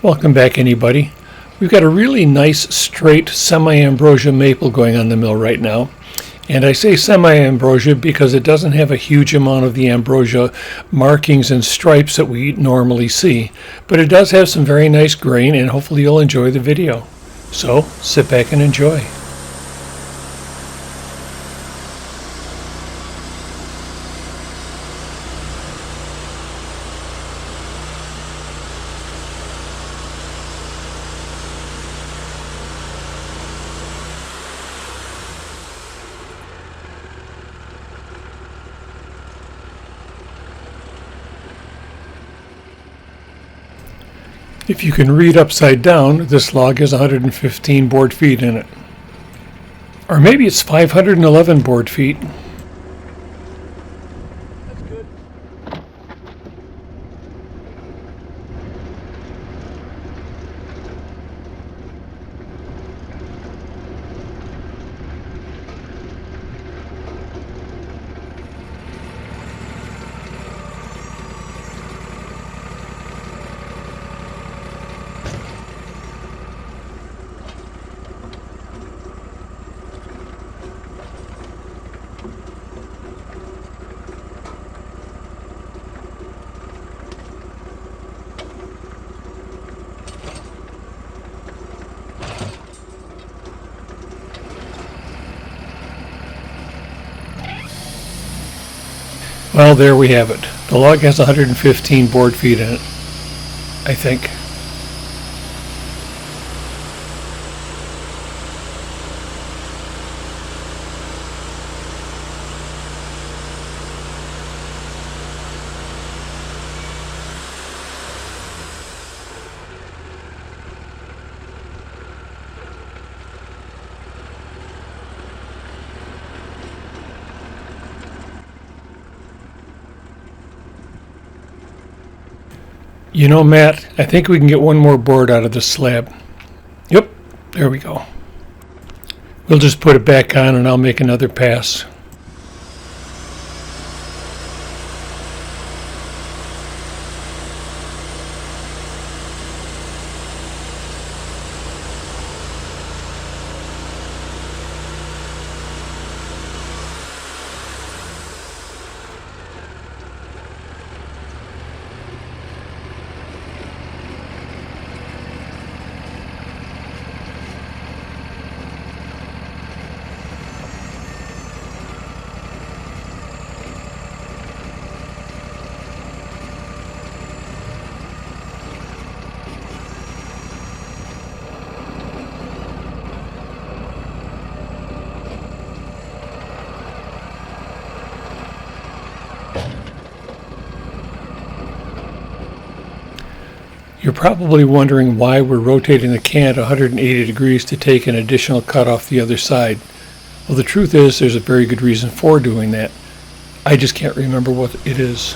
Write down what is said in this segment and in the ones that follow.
Welcome back, anybody. We've got a really nice, straight semi-ambrosia maple going on the mill right now. And I say semi-ambrosia because it doesn't have a huge amount of the ambrosia markings and stripes that we normally see. But it does have some very nice grain, and hopefully you'll enjoy the video. So, sit back and enjoy. If you can read upside down, this log has 115 board feet in it. Or maybe it's 511 board feet. That's good. Well, there we have it. The log has 115 board feet in it, I think. You know, Matt, I think we can get one more board out of this slab. Yep, there we go. We'll just put it back on and I'll make another pass. You're probably wondering why we're rotating the can at 180 degrees to take an additional cut off the other side. Well, the truth is there's a very good reason for doing that. I just can't remember what it is.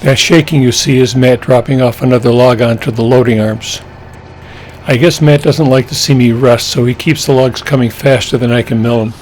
That shaking you see is Matt dropping off another log onto the loading arms. I guess Matt doesn't like to see me rest, so he keeps the logs coming faster than I can mill them.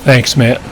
Thanks, Matt.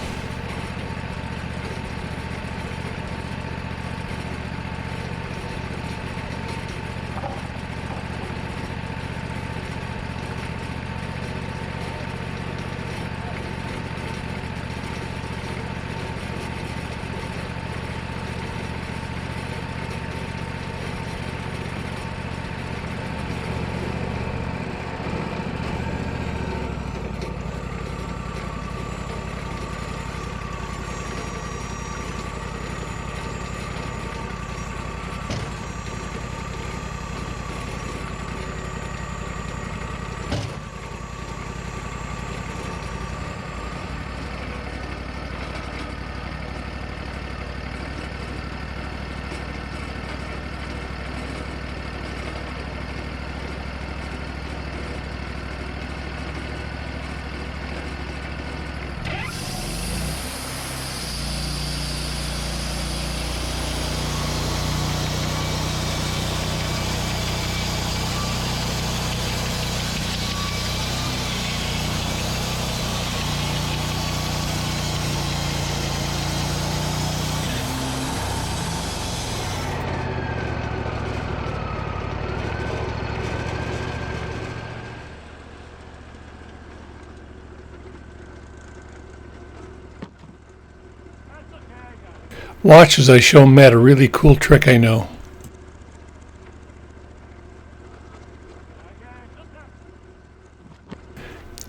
Watch as I show Matt a really cool trick I know.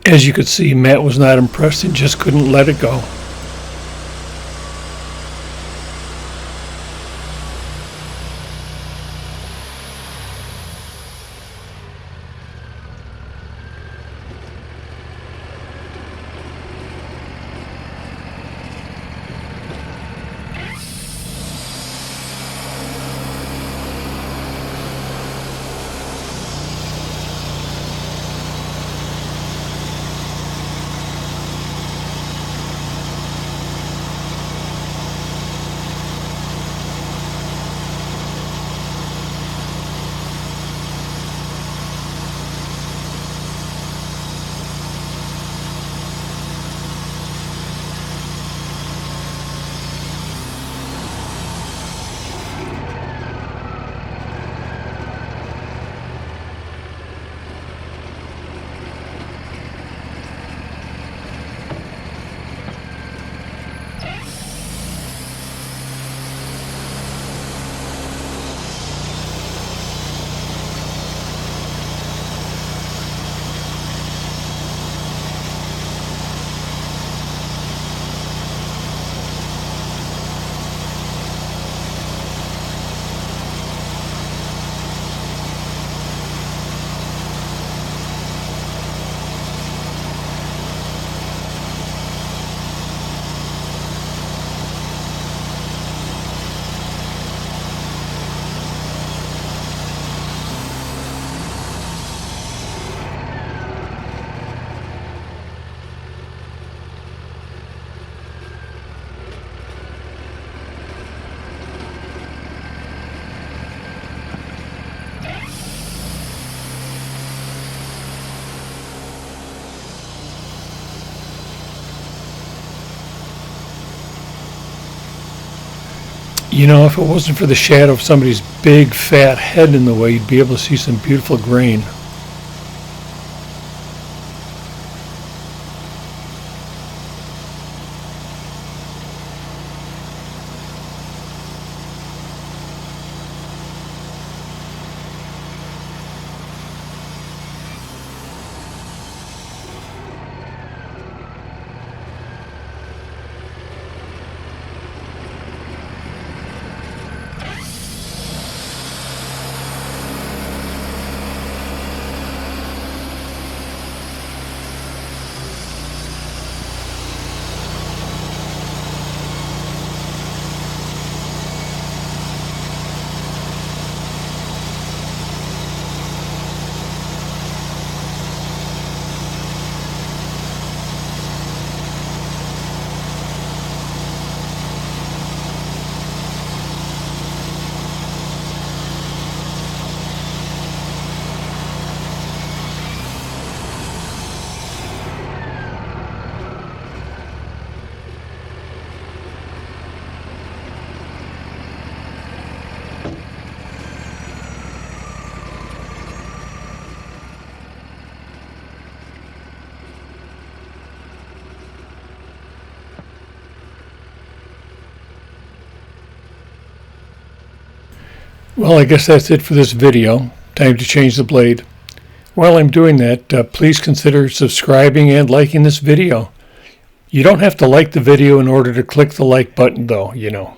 As you could see, Matt was not impressed and just couldn't let it go. You know, if it wasn't for the shadow of somebody's big fat head in the way, you'd be able to see some beautiful grain. Well, I guess that's it for this video. Time to change the blade. While I'm doing that, please consider subscribing and liking this video. You don't have to like the video in order to click the like button though, you know.